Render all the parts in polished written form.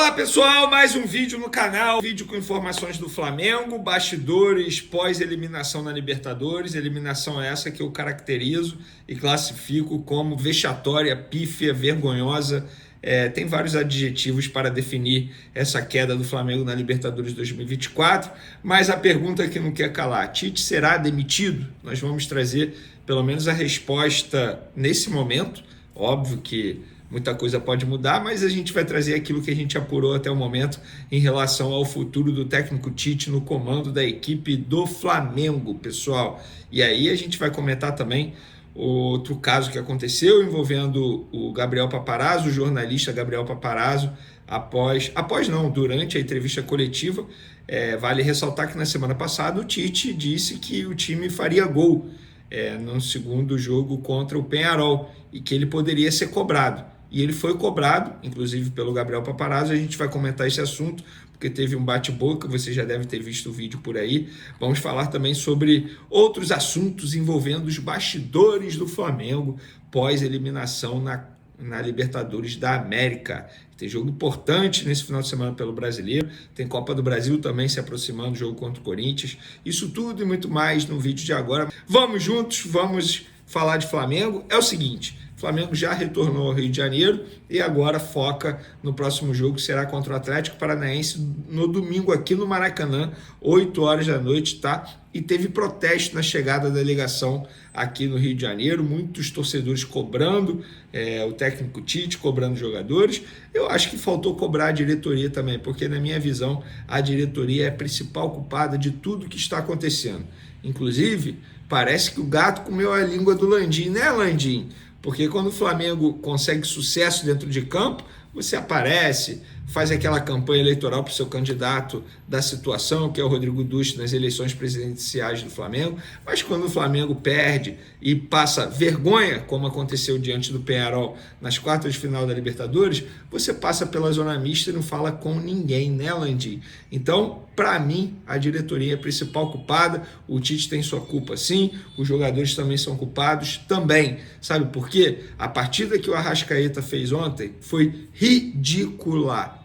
Olá pessoal, mais um vídeo no canal, vídeo com informações do Flamengo, bastidores pós-eliminação na Libertadores, eliminação essa que eu caracterizo e classifico como vexatória, pífia, vergonhosa, tem vários adjetivos para definir essa queda do Flamengo na Libertadores 2024, mas a pergunta que não quer calar, Tite será demitido? Nós vamos trazer pelo menos a resposta nesse momento, óbvio que muita coisa pode mudar, mas a gente vai trazer aquilo que a gente apurou até o momento em relação ao futuro do técnico Tite no comando da equipe do Flamengo, pessoal. E aí a gente vai comentar também outro caso que aconteceu envolvendo o Gabriel Paparazzo, o jornalista Gabriel Paparazzo, durante a entrevista coletiva. Vale ressaltar que na semana passada o Tite disse que o time faria gol no segundo jogo contra o Peñarol e que ele poderia ser cobrado. E ele foi cobrado, inclusive pelo Gabriel Paparazzo. A gente vai comentar esse assunto, porque teve um bate-boca, você já deve ter visto o vídeo por aí. Vamos falar também sobre outros assuntos envolvendo os bastidores do Flamengo pós-eliminação na Libertadores da América. Tem jogo importante nesse final de semana pelo Brasileiro, tem Copa do Brasil também se aproximando, jogo contra o Corinthians. Isso tudo e muito mais no vídeo de agora. Vamos juntos, vamos falar de Flamengo. É o seguinte, o Flamengo já retornou ao Rio de Janeiro e agora foca no próximo jogo, que será contra o Atlético Paranaense no domingo aqui no Maracanã, 8 horas da noite, tá? E teve protesto na chegada da delegação aqui no Rio de Janeiro, muitos torcedores cobrando o técnico Tite, cobrando jogadores. Eu acho que faltou cobrar a diretoria também, porque na minha visão a diretoria é a principal culpada de tudo que está acontecendo. Inclusive, parece que o gato comeu a língua do Landim, né, Landim? Porque quando o Flamengo consegue sucesso dentro de campo, você aparece, faz aquela campanha eleitoral para o seu candidato da situação, que é o Rodrigo Duche, nas eleições presidenciais do Flamengo. Mas quando o Flamengo perde e passa vergonha, como aconteceu diante do Peñarol nas quartas de final da Libertadores, você passa pela zona mista e não fala com ninguém, né, Landim? Então, para mim, a diretoria é a principal culpada. O Tite tem sua culpa, sim. Os jogadores também são culpados, também. Sabe por quê? A partida que o Arrascaeta fez ontem foi ridícula.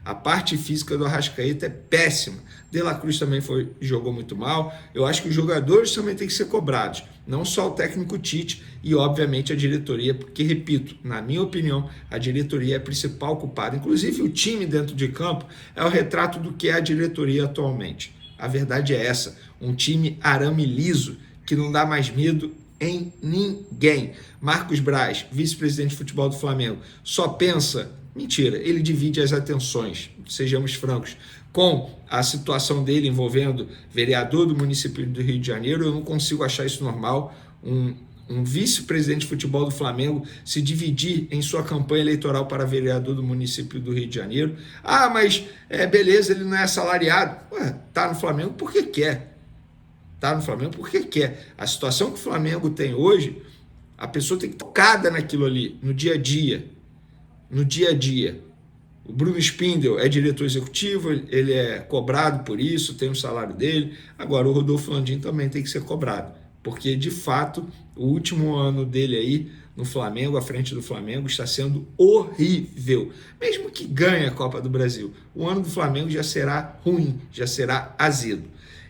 A parte física do Arrascaeta é péssima. De La Cruz também jogou muito mal. Eu acho que os jogadores também têm que ser cobrados. Não só o técnico Tite e, obviamente, a diretoria, porque, repito, na minha opinião, a diretoria é a principal culpada. Inclusive, o time dentro de campo é o retrato do que é a diretoria atualmente. A verdade é essa. Um time arame liso, que não dá mais medo em ninguém. Marcos Braz, vice-presidente de futebol do Flamengo, só pensa... Mentira, ele divide as atenções, sejamos francos, com a situação dele envolvendo vereador do município do Rio de Janeiro. Eu não consigo achar isso normal, um vice-presidente de futebol do Flamengo se dividir em sua campanha eleitoral para vereador do município do Rio de Janeiro. Ah, mas beleza, ele não é assalariado. Ué, tá no Flamengo porque quer. Tá no Flamengo porque quer. A situação que o Flamengo tem hoje, a pessoa tem que estar tocada naquilo ali, no dia a dia. No dia a dia. O Bruno Spindel é diretor executivo, ele é cobrado por isso, tem o salário dele. Agora o Rodolfo Landim também tem que ser cobrado, porque de fato o último ano dele aí no Flamengo, à frente do Flamengo, está sendo horrível. Mesmo que ganhe a Copa do Brasil, o ano do Flamengo já será ruim, já será azedo.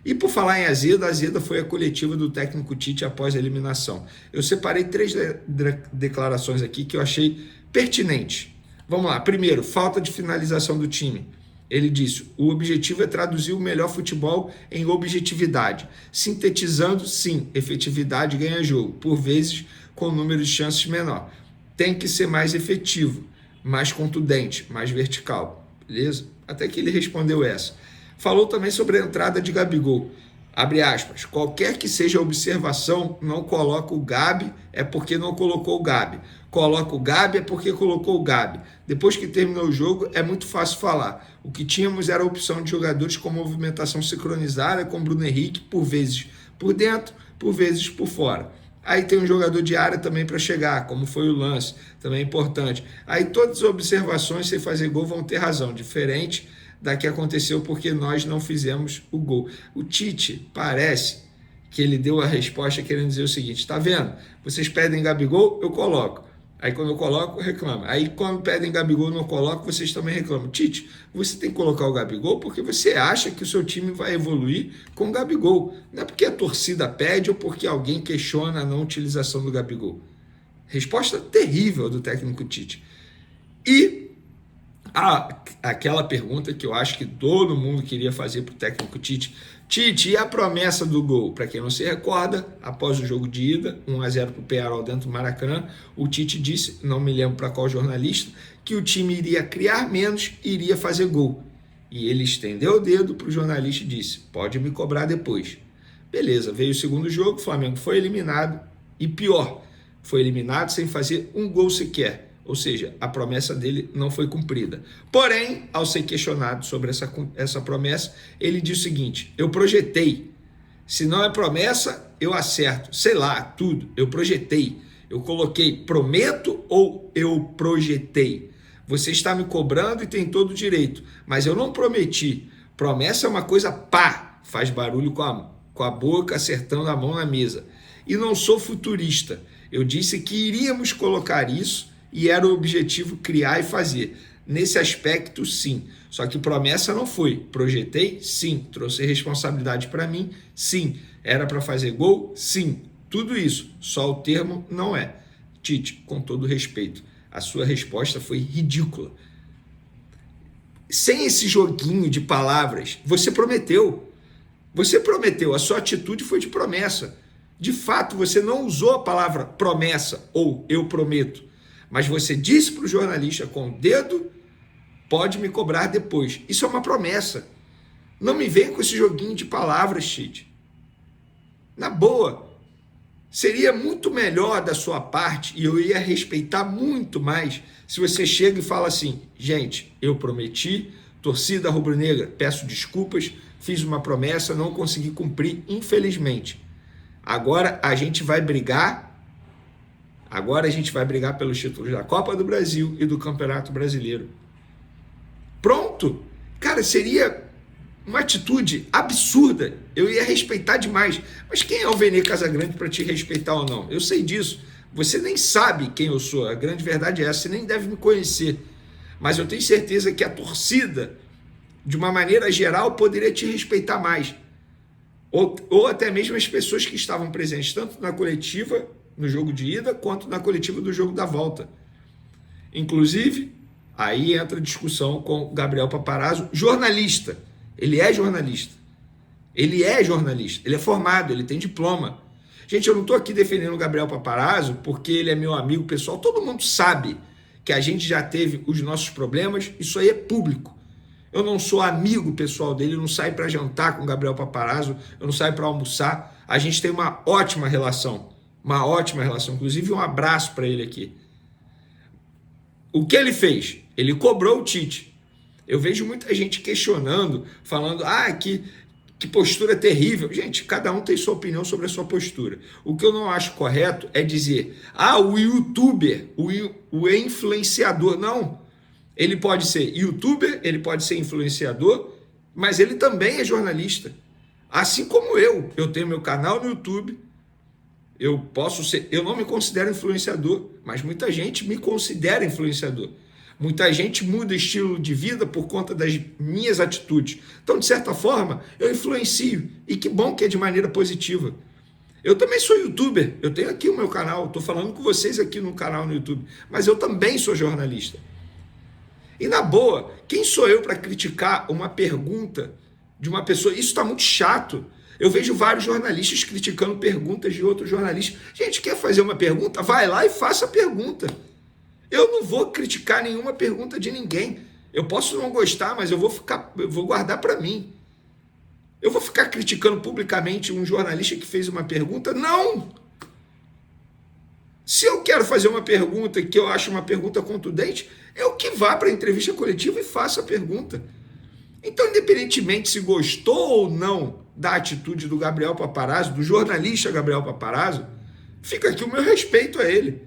E por falar em azedo, a azeda foi a coletiva do técnico Tite após a eliminação. Eu separei 3 declarações aqui que eu achei pertinentes. Vamos lá. Primeiro, falta de finalização do time. Ele disse: o objetivo é traduzir o melhor futebol em objetividade. Sintetizando, sim, efetividade ganha jogo, por vezes com número de chances menor. Tem que ser mais efetivo, mais contundente, mais vertical. Beleza? Até que ele respondeu essa. Falou também sobre a entrada de Gabigol. Abre aspas, qualquer que seja a observação, não coloca o Gabi, é porque não colocou o Gabi. Coloca o Gabi, é porque colocou o Gabi. Depois que terminou o jogo, é muito fácil falar. O que tínhamos era a opção de jogadores com movimentação sincronizada com Bruno Henrique, por vezes por dentro, por vezes por fora. Aí tem um jogador de área também para chegar, como foi o lance, também é importante. Aí todas as observações, sem fazer gol, vão ter razão, diferente da que aconteceu porque nós não fizemos o gol. O Tite parece que ele deu a resposta querendo dizer o seguinte: tá vendo? Vocês pedem Gabigol, eu coloco. Aí quando eu coloco, reclama. Aí quando pedem Gabigol, não coloco, vocês também reclamam. Tite, você tem que colocar o Gabigol porque você acha que o seu time vai evoluir com o Gabigol. Não é porque a torcida pede ou porque alguém questiona a não utilização do Gabigol. Resposta terrível do técnico Tite. E aquela pergunta que eu acho que todo mundo queria fazer para o técnico Tite. Tite, e a promessa do gol? Para quem não se recorda, após o jogo de ida, 1-0 para o Peñarol dentro do Maracanã, o Tite disse, não me lembro para qual jornalista, que o time iria criar menos e iria fazer gol. E ele estendeu o dedo para o jornalista e disse, pode me cobrar depois. Beleza, veio o segundo jogo, o Flamengo foi eliminado e pior, foi eliminado sem fazer um gol sequer. Ou seja, a promessa dele não foi cumprida. Porém, ao ser questionado sobre essa promessa, ele diz o seguinte, eu projetei. Se não é promessa, eu acerto. Sei lá, tudo. Eu projetei. Eu coloquei prometo ou eu projetei. Você está me cobrando e tem todo o direito. Mas eu não prometi. Promessa é uma coisa pá, faz barulho com a boca, acertando a mão na mesa. E não sou futurista. Eu disse que iríamos colocar isso e era o objetivo criar e fazer. Nesse aspecto, sim. Só que promessa não foi. Projetei? Sim. Trouxe responsabilidade para mim? Sim. Era para fazer gol? Sim. Tudo isso. Só o termo não é. Tite, com todo respeito, a sua resposta foi ridícula. Sem esse joguinho de palavras, você prometeu. Você prometeu. A sua atitude foi de promessa. De fato, você não usou a palavra promessa ou eu prometo. Mas você disse para o jornalista com o dedo, pode me cobrar depois. Isso é uma promessa. Não me venha com esse joguinho de palavras, Tite. Na boa, seria muito melhor da sua parte, e eu ia respeitar muito mais, se você chega e fala assim, gente, eu prometi, torcida rubro-negra, peço desculpas, fiz uma promessa, não consegui cumprir, infelizmente. Agora a gente vai brigar pelos títulos da Copa do Brasil e do Campeonato Brasileiro. Pronto! Cara, seria uma atitude absurda. Eu ia respeitar demais. Mas quem é o Vene Casagrande para te respeitar ou não? Eu sei disso. Você nem sabe quem eu sou. A grande verdade é essa. Você nem deve me conhecer. Mas eu tenho certeza que a torcida, de uma maneira geral, poderia te respeitar mais. Ou até mesmo as pessoas que estavam presentes, tanto na coletiva, no jogo de ida, quanto na coletiva do jogo da volta. Inclusive, aí entra a discussão com o Gabriel Paparazzo, jornalista. Ele é jornalista. Ele é formado, ele tem diploma. Gente, eu não estou aqui defendendo o Gabriel Paparazzo porque ele é meu amigo pessoal. Todo mundo sabe que a gente já teve os nossos problemas, isso aí é público. Eu não sou amigo pessoal dele, eu não saio para jantar com o Gabriel Paparazzo, eu não saio para almoçar. A gente tem uma ótima relação. Inclusive um abraço para ele aqui. O que ele fez? Ele cobrou o Tite. Eu vejo muita gente questionando, falando, que postura terrível. Gente, cada um tem sua opinião sobre a sua postura. O que eu não acho correto é dizer, o youtuber, o influenciador. Não, ele pode ser youtuber, ele pode ser influenciador, mas ele também é jornalista. Assim como eu tenho meu canal no YouTube, eu não me considero influenciador, mas muita gente me considera influenciador. Muita gente muda estilo de vida por conta das minhas atitudes. Então, de certa forma, eu influencio. E que bom que é de maneira positiva. Eu também sou youtuber. Eu tenho aqui o meu canal. Estou falando com vocês aqui no canal no YouTube. Mas eu também sou jornalista. E na boa, quem sou eu para criticar uma pergunta de uma pessoa? Isso está muito chato. Eu vejo vários jornalistas criticando perguntas de outros jornalistas. Gente, quer fazer uma pergunta? Vai lá e faça a pergunta. Eu não vou criticar nenhuma pergunta de ninguém. Eu posso não gostar, mas eu vou guardar para mim. Eu vou ficar criticando publicamente um jornalista que fez uma pergunta? Não! Se eu quero fazer uma pergunta que eu acho uma pergunta contundente, eu que vá para a entrevista coletiva e faça a pergunta. Então, independentemente se gostou ou não da atitude do Gabriel Paparazzo, do jornalista Gabriel Paparazzo, fica aqui o meu respeito a ele.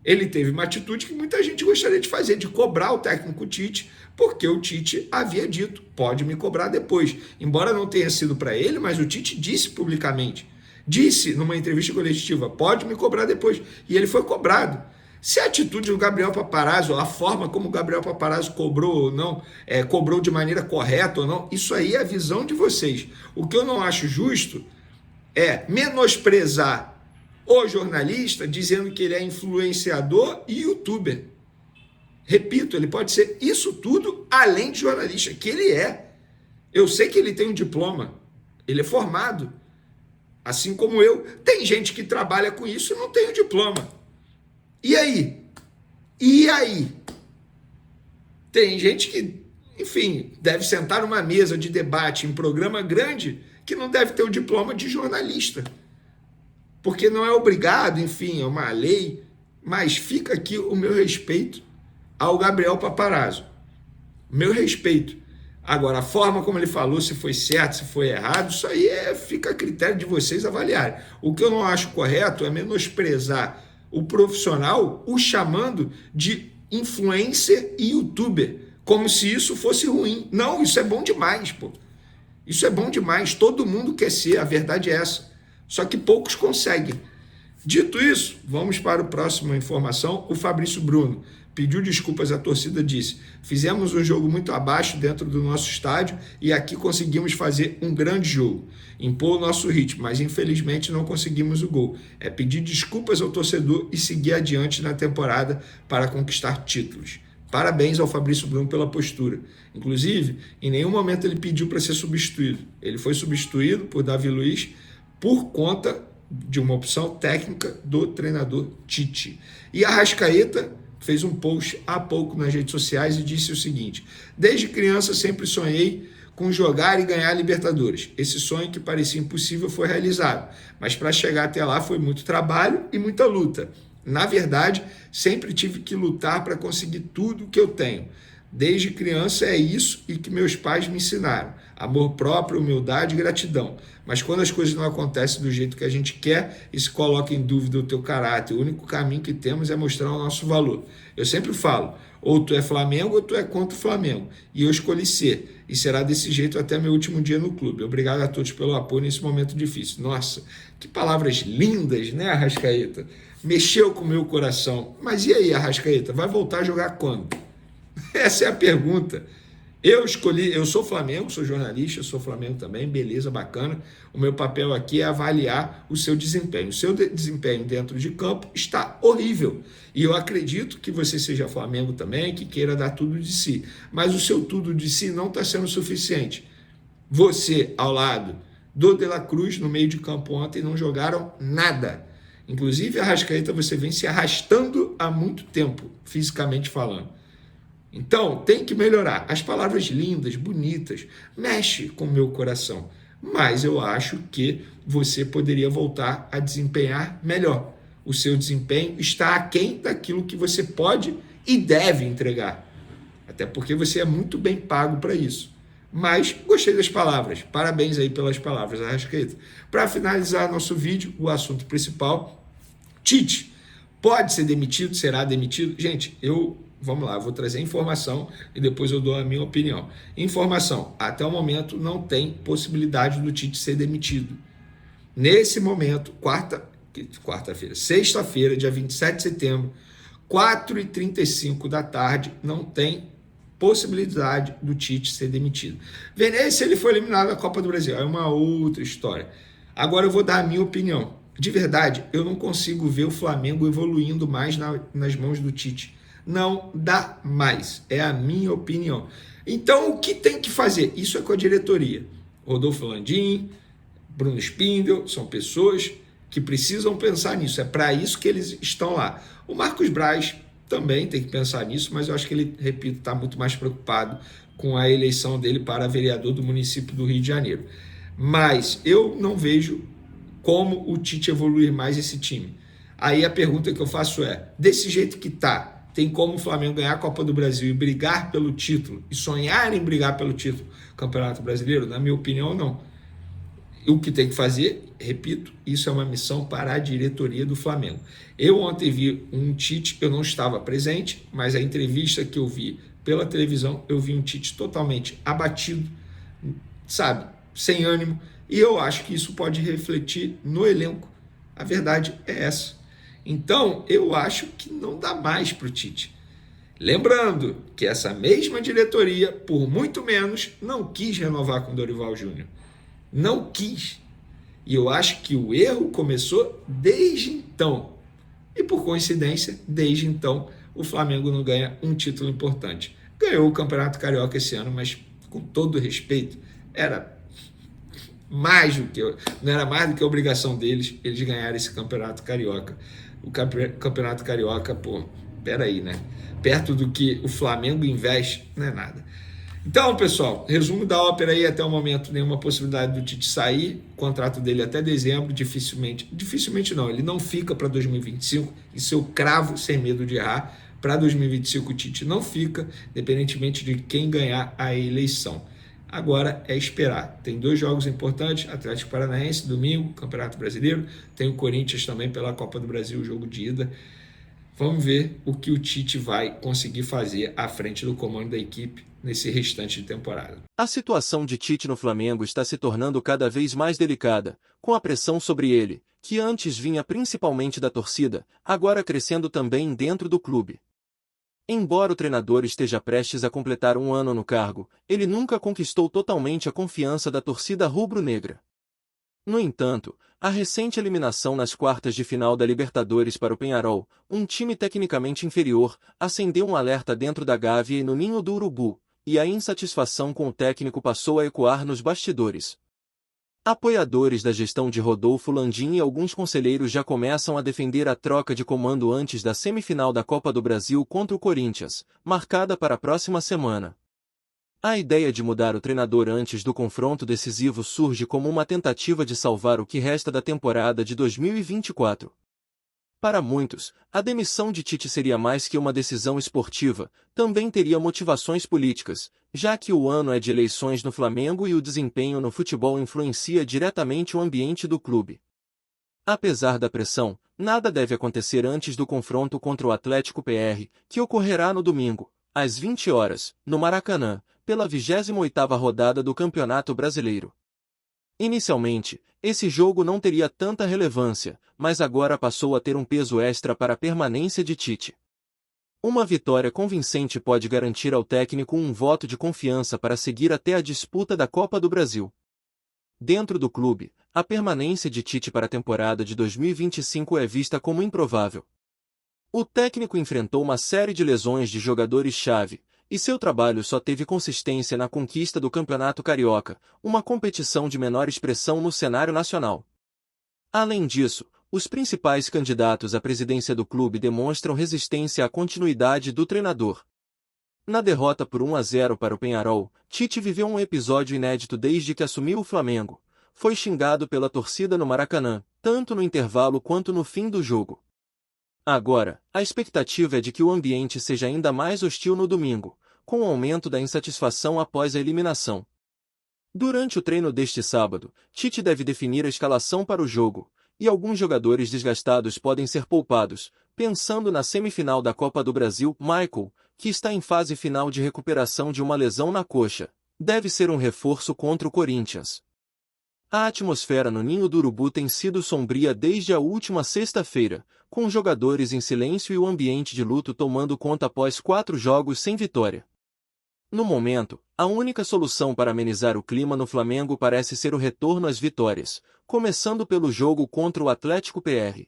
Ele teve uma atitude que muita gente gostaria de fazer, de cobrar o técnico Tite, porque o Tite havia dito, pode me cobrar depois. Embora não tenha sido para ele, mas o Tite disse publicamente, disse numa entrevista coletiva, pode me cobrar depois. E ele foi cobrado. Se a atitude do Gabriel Paparazzo, a forma como o Gabriel Paparazzo cobrou ou não, cobrou de maneira correta ou não, isso aí é a visão de vocês. O que eu não acho justo é menosprezar o jornalista dizendo que ele é influenciador e youtuber. Repito, ele pode ser isso tudo além de jornalista, que ele é. Eu sei que ele tem um diploma, ele é formado, assim como eu. Tem gente que trabalha com isso e não tem o diploma. E aí? E aí? Tem gente que, enfim, deve sentar numa mesa de debate em programa grande que não deve ter o diploma de jornalista. Porque não é obrigado, enfim, é uma lei, mas fica aqui o meu respeito ao Gabriel Paparazzo. Meu respeito. Agora, a forma como ele falou, se foi certo, se foi errado, isso aí fica a critério de vocês avaliarem. O que eu não acho correto é menosprezar o profissional, o chamando de influencer e youtuber, como se isso fosse ruim. Não, isso é bom demais, pô. Isso é bom demais, todo mundo quer ser, a verdade é essa. Só que poucos conseguem. Dito isso, vamos para a próxima informação. O Fabrício Bruno pediu desculpas à torcida, disse: fizemos um jogo muito abaixo dentro do nosso estádio e aqui conseguimos fazer um grande jogo, impor o nosso ritmo, mas infelizmente não conseguimos o gol. É pedir desculpas ao torcedor e seguir adiante na temporada para conquistar títulos. Parabéns ao Fabrício Bruno pela postura. Inclusive, em nenhum momento ele pediu para ser substituído. Ele foi substituído por Davi Luiz por conta de uma opção técnica do treinador Tite. E Arrascaeta fez um post há pouco nas redes sociais e disse o seguinte: desde criança sempre sonhei com jogar e ganhar Libertadores. Esse sonho que parecia impossível foi realizado, mas para chegar até lá foi muito trabalho e muita luta. Na verdade, sempre tive que lutar para conseguir tudo que eu tenho. Desde criança é isso e que meus pais me ensinaram. Amor próprio, humildade e gratidão. Mas quando as coisas não acontecem do jeito que a gente quer, isso coloca em dúvida o teu caráter. O único caminho que temos é mostrar o nosso valor. Eu sempre falo, ou tu é Flamengo ou tu é contra o Flamengo. E eu escolhi ser. E será desse jeito até meu último dia no clube. Obrigado a todos pelo apoio nesse momento difícil. Nossa, que palavras lindas, né, Arrascaeta? Mexeu com o meu coração. Mas e aí, Arrascaeta? Vai voltar a jogar quando? Essa é a pergunta. Eu escolhi, eu sou Flamengo, sou jornalista, sou Flamengo também, beleza, bacana. O meu papel aqui é avaliar o seu desempenho. O seu desempenho dentro de campo está horrível. E eu acredito que você seja Flamengo também, que queira dar tudo de si. Mas o seu tudo de si não está sendo suficiente. Você, ao lado do De La Cruz, no meio de campo ontem, não jogaram nada. Inclusive, a Arrascaeta, você vem se arrastando há muito tempo, fisicamente falando. Então, tem que melhorar. As palavras lindas, bonitas, mexe com o meu coração. Mas eu acho que você poderia voltar a desempenhar melhor. O seu desempenho está aquém daquilo que você pode e deve entregar. Até porque você é muito bem pago para isso. Mas gostei das palavras. Parabéns aí pelas palavras, Arrascaeta. Para finalizar nosso vídeo, o assunto principal, Tite pode ser demitido, será demitido? Gente, vamos lá, eu vou trazer informação e depois eu dou a minha opinião. Informação, até o momento não tem possibilidade do Tite ser demitido. Nesse momento, sexta-feira, dia 27 de setembro, 4h35 da tarde, não tem possibilidade do Tite ser demitido. Venez, se ele for eliminado da Copa do Brasil, é uma outra história. Agora eu vou dar a minha opinião. De verdade, eu não consigo ver o Flamengo evoluindo mais nas mãos do Tite. Não dá mais, é a minha opinião. Então, o que tem que fazer? Isso é com a diretoria. Rodolfo Landim, Bruno Spindel, são pessoas que precisam pensar nisso. É para isso que eles estão lá. O Marcos Braz também tem que pensar nisso, mas eu acho que ele, repito, está muito mais preocupado com a eleição dele para vereador do município do Rio de Janeiro. Mas eu não vejo como o Tite evoluir mais esse time. Aí a pergunta que eu faço é, desse jeito que está, tem como o Flamengo ganhar a Copa do Brasil e brigar pelo título, e sonhar em brigar pelo título do Campeonato Brasileiro? Na minha opinião, não. O que tem que fazer, repito, isso é uma missão para a diretoria do Flamengo. Eu ontem vi um Tite, eu não estava presente, mas a entrevista que eu vi pela televisão, eu vi um Tite totalmente abatido, sabe, sem ânimo, e eu acho que isso pode refletir no elenco. A verdade é essa. Então, eu acho que não dá mais para o Tite. Lembrando que essa mesma diretoria, por muito menos, não quis renovar com Dorival Júnior. Não quis. E eu acho que o erro começou desde então. E por coincidência, desde então, o Flamengo não ganha um título importante. Ganhou o Campeonato Carioca esse ano, mas com todo respeito, era mais do que, não era mais do que a obrigação deles, eles ganharem esse Campeonato Carioca. O Campeonato Carioca, pô, peraí, né? Perto do que o Flamengo investe, não é nada. Então, pessoal, resumo da ópera aí, até o momento, nenhuma possibilidade do Tite sair, o contrato dele até dezembro, dificilmente não, ele não fica para 2025, isso eu cravo sem medo de errar, para 2025 o Tite não fica, independentemente de quem ganhar a eleição. Agora é esperar. Tem 2 jogos importantes, Atlético Paranaense, domingo, Campeonato Brasileiro, tem o Corinthians também pela Copa do Brasil, jogo de ida. Vamos ver o que o Tite vai conseguir fazer à frente do comando da equipe nesse restante de temporada. A situação de Tite no Flamengo está se tornando cada vez mais delicada, com a pressão sobre ele, que antes vinha principalmente da torcida, agora crescendo também dentro do clube. Embora o treinador esteja prestes a completar 1 ano no cargo, ele nunca conquistou totalmente a confiança da torcida rubro-negra. No entanto, a recente eliminação nas quartas de final da Libertadores para o Peñarol, um time tecnicamente inferior, acendeu um alerta dentro da Gávea e no ninho do Urubu, e a insatisfação com o técnico passou a ecoar nos bastidores. Apoiadores da gestão de Rodolfo Landim e alguns conselheiros já começam a defender a troca de comando antes da semifinal da Copa do Brasil contra o Corinthians, marcada para a próxima semana. A ideia de mudar o treinador antes do confronto decisivo surge como uma tentativa de salvar o que resta da temporada de 2024. Para muitos, a demissão de Tite seria mais que uma decisão esportiva, também teria motivações políticas, já que o ano é de eleições no Flamengo e o desempenho no futebol influencia diretamente o ambiente do clube. Apesar da pressão, nada deve acontecer antes do confronto contra o Atlético PR, que ocorrerá no domingo, às 20 horas, no Maracanã, pela 28ª rodada do Campeonato Brasileiro. Inicialmente, esse jogo não teria tanta relevância, mas agora passou a ter um peso extra para a permanência de Tite. Uma vitória convincente pode garantir ao técnico um voto de confiança para seguir até a disputa da Copa do Brasil. Dentro do clube, a permanência de Tite para a temporada de 2025 é vista como improvável. O técnico enfrentou uma série de lesões de jogadores-chave, e seu trabalho só teve consistência na conquista do Campeonato Carioca, uma competição de menor expressão no cenário nacional. Além disso, os principais candidatos à presidência do clube demonstram resistência à continuidade do treinador. Na derrota por 1-0 para o Peñarol, Tite viveu um episódio inédito desde que assumiu o Flamengo. Foi xingado pela torcida no Maracanã, tanto no intervalo quanto no fim do jogo. Agora, a expectativa é de que o ambiente seja ainda mais hostil no domingo, com o aumento da insatisfação após a eliminação. Durante o treino deste sábado, Tite deve definir a escalação para o jogo, e alguns jogadores desgastados podem ser poupados, pensando na semifinal da Copa do Brasil. Michael, que está em fase final de recuperação de uma lesão na coxa, deve ser um reforço contra o Corinthians. A atmosfera no ninho do Urubu tem sido sombria desde a última sexta-feira, com jogadores em silêncio e o ambiente de luto tomando conta após 4 jogos sem vitória. No momento, a única solução para amenizar o clima no Flamengo parece ser o retorno às vitórias, começando pelo jogo contra o Atlético PR.